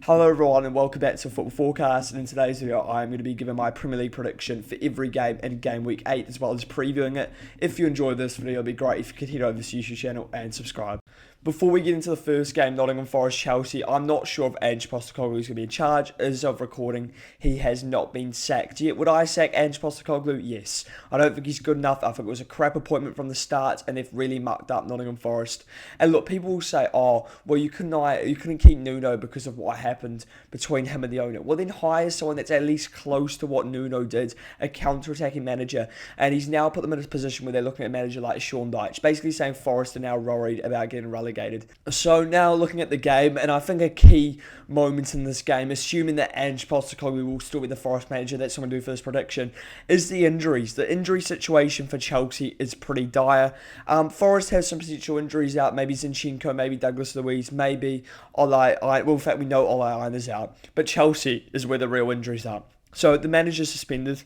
Hello everyone and welcome back to Football Forecast, and in today's video I'm going to be giving my Premier League prediction for every game in Game Week 8 as well as previewing it. If you enjoyed this video, it'd be great if you could head over to the YouTube channel and subscribe. Before we get into the first game, Nottingham Forest Chelsea, I'm not sure if Ange Postecoglou is going to be in charge. As of recording, he has not been sacked yet. Would I sack Ange Postecoglou? Yes. I don't think he's good enough. I think it was a crap appointment from the start and they've really mucked up Nottingham Forest. And look, people will say, oh, well, you couldn't keep Nuno because of what happened between him and the owner. Well, then hire someone that's at least close to what Nuno did, a counter-attacking manager. And he's now put them in a position where they're looking at a manager like Sean Dyche, basically saying Forest are now worried about getting relegated. So now looking at the game, and I think a key moment in this game, assuming that Ange Postecoglou will still be the Forest manager, that's what I'm going to do for this prediction, is the injuries. The injury situation for Chelsea is pretty dire. Forest has some potential injuries out, maybe Zinchenko, maybe Douglas Luiz, maybe Well, in fact, we know Ole is out, but Chelsea is where the real injuries are. So the manager's suspended.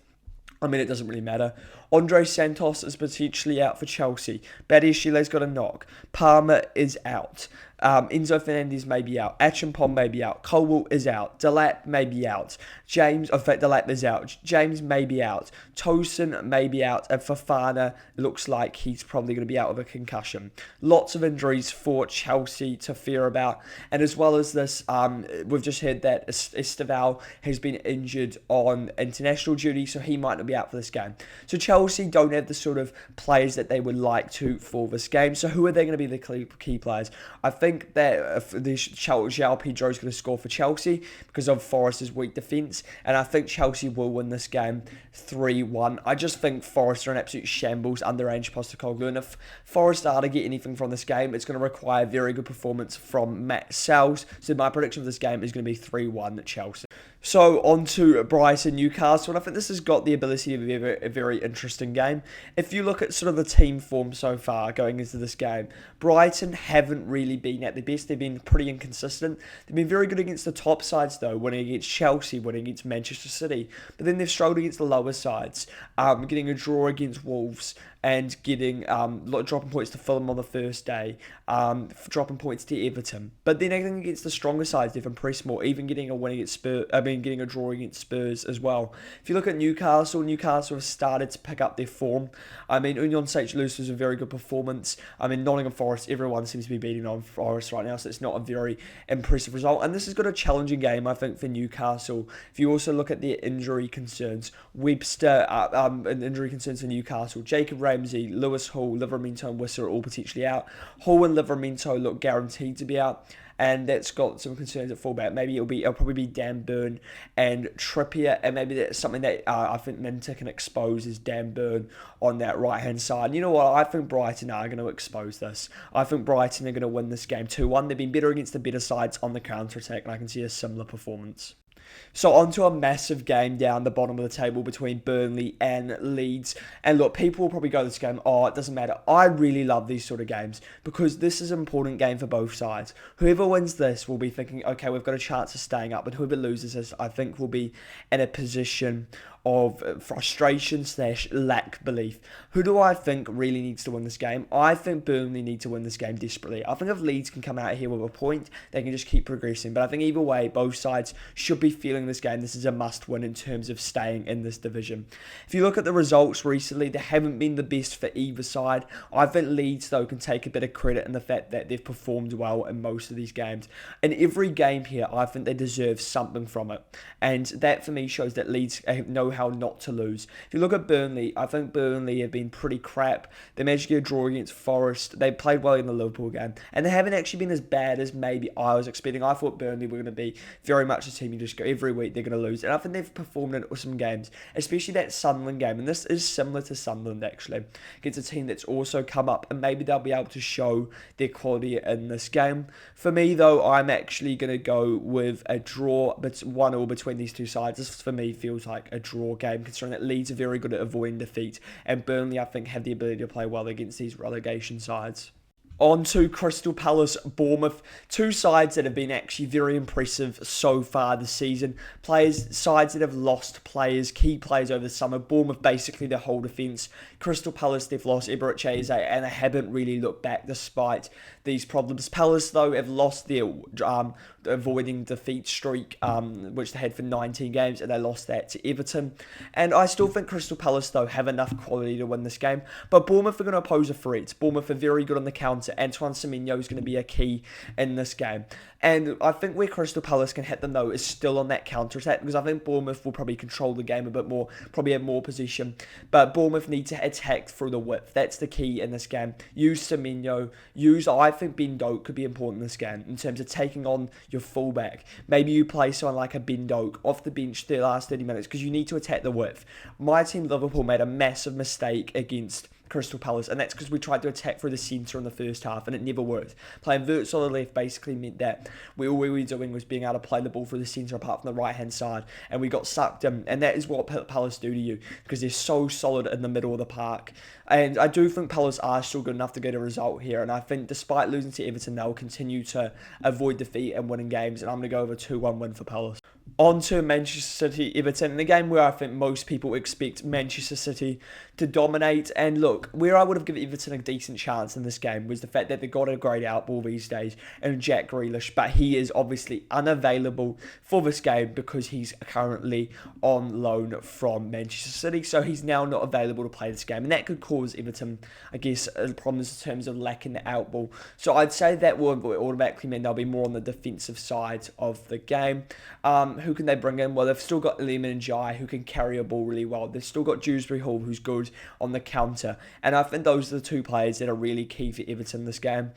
I mean, it doesn't really matter. Andre Santos is potentially out for Chelsea. Badiashile's got a knock. Palmer is out. Enzo Fernandez may be out. Achimpong may be out. Colwill is out. Delap may be out. Delap is out. James may be out. Tosin may be out. And Fofana looks like he's probably going to be out with a concussion. Lots of injuries for Chelsea to fear about. And as well as this, we've just heard that Esteval has been injured on international duty, so he might not be out for this game. So Chelsea don't have the sort of players that they would like to for this game. So who are they going to be the key players? I think that João Pedro is going to score for Chelsea because of Forest's weak defence, and I think Chelsea will win this game 3-1. I just think Forest are an absolute shambles under Ange Postecoglou, and if Forest are to get anything from this game, it's going to require a very good performance from Matt Sells. So my prediction for this game is going to be 3-1 Chelsea. So on to Brighton Newcastle, and I think this has got the ability to be a very interesting game. If you look at sort of the team form so far going into this game, Brighton haven't really been at their best. They've been pretty inconsistent. They've been very good against the top sides though, winning against Chelsea, winning against Manchester City, but then they've struggled against the lower sides, getting a draw against Wolves and getting dropping points to Fulham on the first day, dropping points to Everton. But then against the stronger sides, they've impressed more, even getting a win against getting a draw against Spurs as well. If you look at Newcastle have started to pick up their form. I mean, Union Saint-Gilloise was a very good performance. I mean, Nottingham Forest, everyone seems to be beating on Forest right now, so it's not a very impressive result. And this has got a challenging game, I think, for Newcastle. If you also look at their injury concerns, Webster, and injury concerns for Newcastle, Jacob Ramsey, Lewis Hall, Livramento and Wissa are all potentially out. Hall and Livramento look guaranteed to be out, and that's got some concerns at fullback. Maybe it'll probably be Dan Burn and Trippier, and maybe that's something that I think Minter can expose is Dan Burn on that right hand side. And you know what? I think Brighton are going to expose this. I think Brighton are going to win this game 2-1. They've been better against the better sides on the counter attack, and I can see a similar performance. So on to a massive game down the bottom of the table between Burnley and Leeds. And look, people will probably go to this game, oh, it doesn't matter. I really love these sort of games because this is an important game for both sides. Whoever wins this will be thinking, okay, we've got a chance of staying up. But whoever loses this, I think, will be in a position of frustration / lack belief. Who do I think really needs to win this game? I think Burnley need to win this game desperately. I think if Leeds can come out here with a point, they can just keep progressing. But I think either way, both sides should be feeling this game. This is a must win in terms of staying in this division. If you look at the results recently, they haven't been the best for either side. I think Leeds, though, can take a bit of credit in the fact that they've performed well in most of these games. In every game here, I think they deserve something from it. And that, for me, shows that Leeds know how not to lose. If you look at Burnley, I think Burnley have been pretty crap. They managed to get a draw against Forest. They played well in the Liverpool game. And they haven't actually been as bad as maybe I was expecting. I thought Burnley were going to be very much a team you just go every week they're going to lose. And I think they've performed in some games, especially that Sunderland game. And this is similar to Sunderland, actually. Against a team that's also come up. And maybe they'll be able to show their quality in this game. For me, though, I'm actually going to go with a draw. But 1-1 between these two sides. This, for me, feels like a draw game, considering that Leeds are very good at avoiding defeat, and Burnley, I think, have the ability to play well against these relegation sides. On to Crystal Palace, Bournemouth, two sides that have been actually very impressive so far this season. Sides that have lost key players over the summer. Bournemouth, basically their whole defence. Crystal Palace, they've lost Eberechi Eze, and they haven't really looked back despite these problems. Palace, though, have lost their avoiding defeat streak, which they had for 19 games, and they lost that to Everton. And I still think Crystal Palace, though, have enough quality to win this game. But Bournemouth are going to pose a threat. Bournemouth are very good on the counter. Antoine Semenyo is going to be a key in this game. And I think where Crystal Palace can hit them, though, is still on that counter-attack, because I think Bournemouth will probably control the game a bit more, probably have more position. But Bournemouth need to attack through the width. That's the key in this game. Use Semenyo. I think Ben Doak could be important in this game in terms of taking on your fullback. Maybe you play someone like a Ben Doak off the bench the last 30 minutes, because you need to attack the width. My team, Liverpool, made a massive mistake against Crystal Palace, and that's because we tried to attack through the centre in the first half and it never worked. Playing verts on the left basically meant that all we were doing was being able to play the ball through the centre apart from the right hand side, and we got sucked in, and that is what Palace do to you because they're so solid in the middle of the park. And I do think Palace are still good enough to get a result here, and I think despite losing to Everton, they'll continue to avoid defeat and winning games, and I'm going to go over 2-1 win for Palace. On to Manchester City Everton, in a game where I think most people expect Manchester City to dominate. And look, where I would have given Everton a decent chance in this game was the fact that they've got a great outball these days and Jack Grealish, but he is obviously unavailable for this game because he's currently on loan from Manchester City, so he's now not available to play this game, and that could cause Everton, I guess, problems in terms of lacking the outball. So I'd say that will automatically mean they'll be more on the defensive side of the game. Who can they bring in? Well, they've still got Lehman and Jai, who can carry a ball really well. They've still got Dewsbury Hall, who's good on the counter. And I think those are the two players that are really key for Everton this game.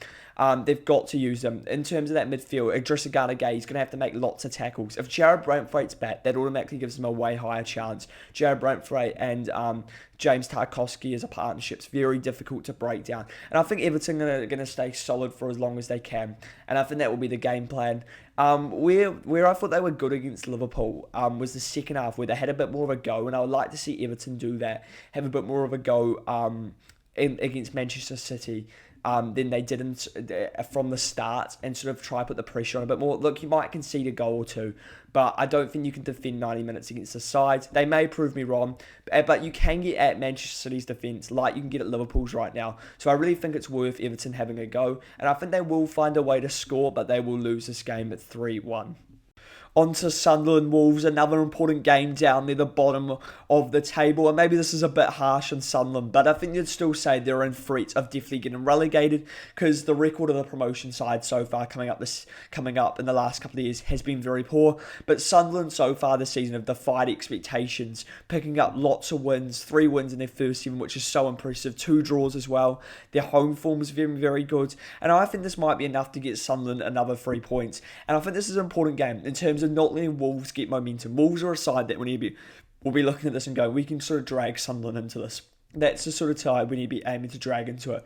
They've got to use them. In terms of that midfield, Idrissa Gana Gueye is going to have to make lots of tackles. If Jared Brantthwaite's back, that automatically gives them a way higher chance. Jared Brantthwaite and James Tarkowski as a partnership is very difficult to break down. And I think Everton are going to stay solid for as long as they can. And I think that will be the game plan. Where I thought they were good against Liverpool was the second half, where they had a bit more of a go. And I would like to see Everton do that, have a bit more of a go against Manchester City. Than they did from the start, and sort of try to put the pressure on a bit more. Look, you might concede a goal or two, but I don't think you can defend 90 minutes against the side. They may prove me wrong, but you can get at Manchester City's defence like you can get at Liverpool's right now. So I really think it's worth Everton having a go, and I think they will find a way to score, but they will lose this game at 3-1. On to Sunderland Wolves, another important game down near the bottom of the table. And maybe this is a bit harsh on Sunderland, but I think you'd still say they're in threat of definitely getting relegated, because the record of the promotion side so far coming up in the last couple of years has been very poor. But Sunderland so far this season have defied expectations, picking up lots of wins, 3 wins in their first 7, which is so impressive, 2 draws as well. Their home form is very, very good. And I think this might be enough to get Sunderland another 3 points. And I think this is an important game in terms of not letting Wolves get momentum. Wolves are a side that we'll be looking at this and go, we can sort of drag Sunderland into this. That's the sort of side we need to be aiming to drag into it.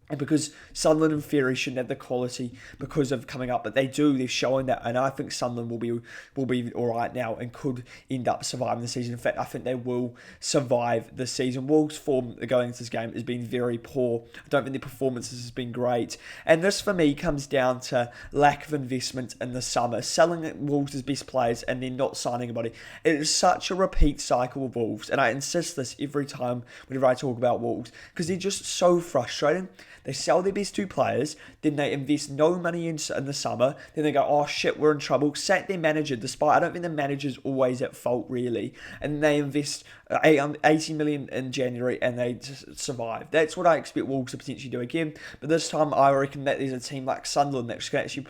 And because Sunderland and Ferry shouldn't have the quality because of coming up, but they do. They've shown that, and I think Sunderland will be all right now and could end up surviving the season. In fact, I think they will survive the season. Wolves' form going into this game has been very poor. I don't think their performances has been great, and this for me comes down to lack of investment in the summer, selling Wolves' best players and then not signing anybody. It is such a repeat cycle of Wolves, and I insist this every time whenever I talk about Wolves because they're just so frustrating. They sell their best 2 players, then they invest no money in the summer, then they go, oh shit, we're in trouble, sack their manager, despite I don't think the manager's always at fault really, and they invest 80 million in January and they just survive. That's what I expect Wolves to potentially do again, but this time I reckon that there's a team like Sunderland that can actually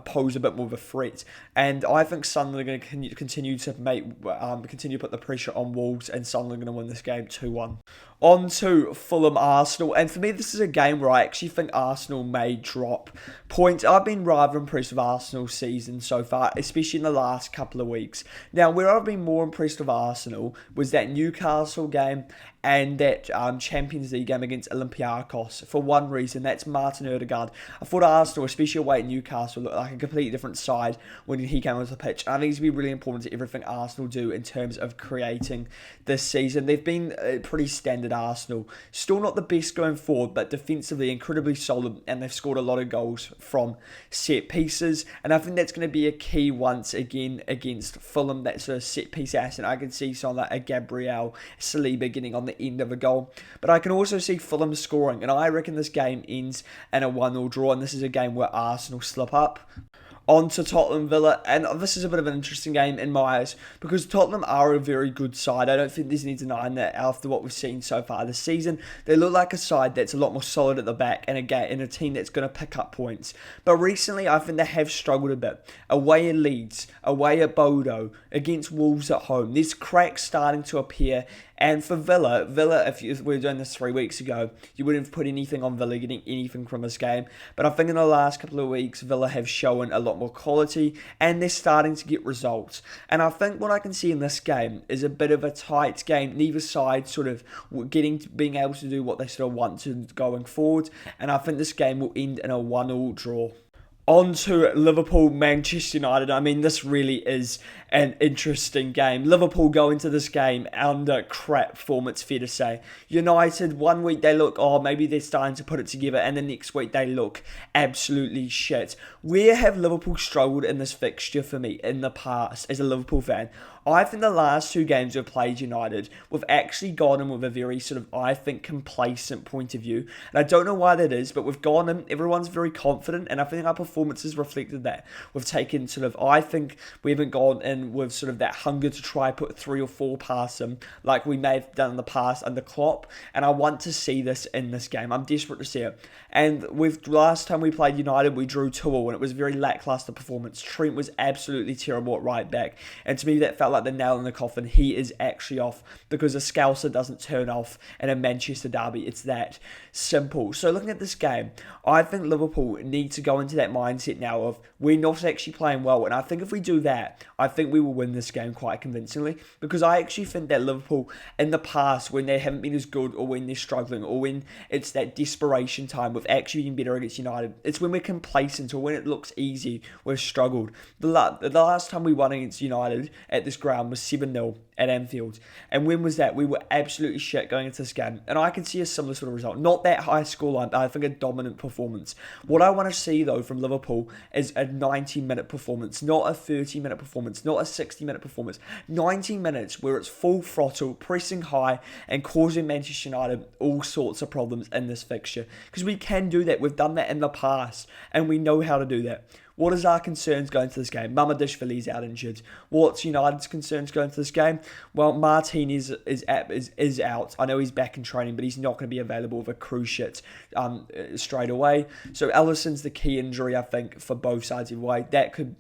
pose a bit more of a threat, and I think Sunderland are going to continue to put the pressure on Wolves, and Sunderland are going to win this game 2-1. On to Fulham Arsenal, and for me this is a game where I actually think Arsenal may drop points. I've been rather impressed with Arsenal's season so far, especially in the last couple of weeks. Now, where I've been more impressed with Arsenal was that Newcastle game and that Champions League game against Olympiacos for one reason, that's Martin Odegaard. I thought Arsenal, especially away at Newcastle, looked like a completely different side when he came onto the pitch. And I think it's going to be really important to everything Arsenal do in terms of creating this season. They've been pretty standard Arsenal. Still not the best going forward, but defensively incredibly solid, and they've scored a lot of goals from set pieces. And I think that's going to be a key once again against Fulham, that sort of set piece asset. I can see someone like a Gabriel Saliba getting on the end of a goal, but I can also see Fulham scoring, and I reckon this game ends in a 1-0 draw, and this is a game where Arsenal slip up. On to Tottenham Villa, and this is a bit of an interesting game in my eyes because Tottenham are a very good side. I don't think there's any denying that after what we've seen so far this season. They look like a side that's a lot more solid at the back and a team that's going to pick up points. But recently, I think they have struggled a bit. Away at Leeds, away at Bodo, against Wolves at home. There's cracks starting to appear. And for Villa, if we were doing this 3 weeks ago, you wouldn't have put anything on Villa getting anything from this game. But I think in the last couple of weeks, Villa have shown a lot more quality and they're starting to get results. And I think what I can see in this game is a bit of a tight game. Neither side sort of being able to do what they sort of want to going forward. And I think this game will end in a 1-1 draw. On to Liverpool, Manchester United. I mean, this really is an interesting game. Liverpool go into this game under crap form, it's fair to say. United, 1 week they look, maybe they're starting to put it together, and the next week they look absolutely shit. Where have Liverpool struggled in this fixture for me in the past as a Liverpool fan? I think the last 2 games we've played United, we've actually gone in with a very sort of, I think, complacent point of view. And I don't know why that is, but we've gone in, everyone's very confident, and I think our performances reflected that. We've taken sort of, I think we haven't gone in with sort of that hunger to try put 3 or 4 past them, like we may have done in the past under Klopp. And I want to see this in this game. I'm desperate to see it. And last time we played United, we drew 2-2, and it was a very lackluster performance. Trent was absolutely terrible at right back, and to me that felt like the nail in the coffin. He is actually off because a Scouser doesn't turn off in a Manchester derby. It's that simple. So looking at this game, I think Liverpool need to go into that mindset now of we're not actually playing well, and I think if we do that, I think we will win this game quite convincingly, because I actually think that Liverpool in the past, when they haven't been as good or when they're struggling or when it's that desperation time, we've actually been better against United. It's when we're complacent or when it looks easy, we've struggled. The last time we won against United at this ground was 7-0 at Anfield. And when was that? We were absolutely shit going into this game. And I can see a similar sort of result. Not that high scoreline, but I think a dominant performance. What I want to see, though, from Liverpool is a 90-minute performance, not a 30-minute performance, not a 60-minute performance. 90 minutes where it's full throttle, pressing high, and causing Manchester United all sorts of problems in this fixture. Because we can do that. We've done that in the past, and we know how to do that. What is our concerns going into this game? Mamadishvili's out injured. What's United's concerns going into this game? Well, Martinez is out. I know he's back in training, but he's not going to be available with a cruise ship straight away. So Alisson's the key injury, I think, for both sides of the way. That could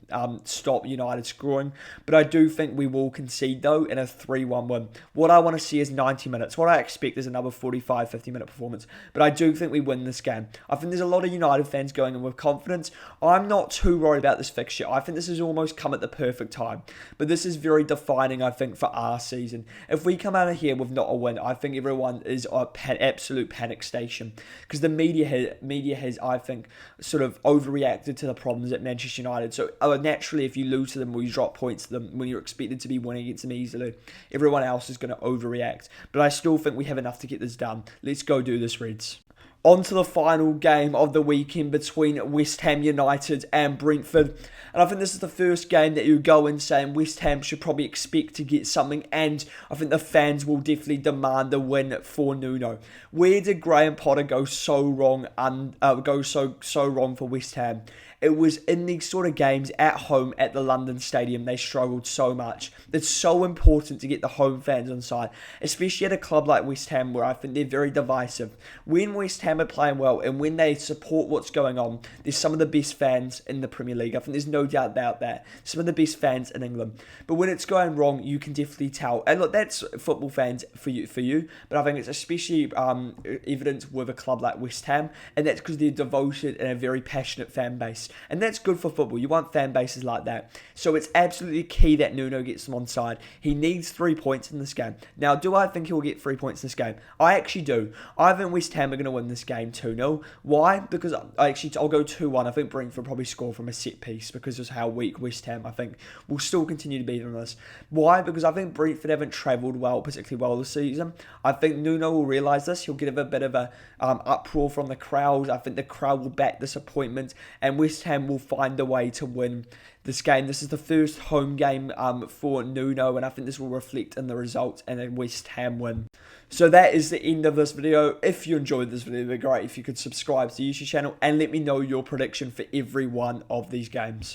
stop United scoring. But I do think we will concede, though, in a 3-1 win. What I want to see is 90 minutes. What I expect is another 45, 50-minute performance. But I do think we win this game. I think there's a lot of United fans going in with confidence. I'm not too worried about this fixture. I think this has almost come at the perfect time. But this is very defining, I think, for our season. If we come out of here with not a win, I think everyone is an absolute panic station. Because the media has, I think, sort of overreacted to the problems at Manchester United. So naturally, if you lose to them or you drop points to them when you're expected to be winning against them easily, everyone else is going to overreact. But I still think we have enough to get this done. Let's go do this, Reds. On to the final game of the weekend between West Ham United and Brentford. And I think this is the first game that you go in saying West Ham should probably expect to get something, and I think the fans will definitely demand the win for Nuno. Where did Graham Potter go so wrong so wrong for West Ham? It was in these sort of games at home at the London Stadium they struggled so much. It's so important to get the home fans on side, especially at a club like West Ham where I think they're very divisive. When West Ham are playing well and when they support what's going on, there's some of the best fans in the Premier League. I think there's no doubt about that. Some of the best fans in England. But when it's going wrong, you can definitely tell. And look, that's football fans for you. But I think it's especially evident with a club like West Ham, and that's because they're devoted and a very passionate fan base. And that's good for football. You want fan bases like that. So it's absolutely key that Nuno gets them on side. He needs 3 points in this game. Now, do I think he'll get 3 points in this game? I actually do. I think West Ham are going to win this game 2-0. Why? Because I'll go 2-1. I think Brentford will probably score from a set piece because of how weak West Ham, I think, will still continue to be on this. Why? Because I think Brentford haven't travelled particularly well this season. I think Nuno will realise this. He'll get a bit of a uproar from the crowd. I think the crowd will back this appointment, and West Ham will find a way to win this game. This is the first home game for Nuno, and I think this will reflect in the result and a West Ham win. So that is the end of this video. If you enjoyed this video, it'd be great if you could subscribe to the YouTube channel and let me know your prediction for every one of these games.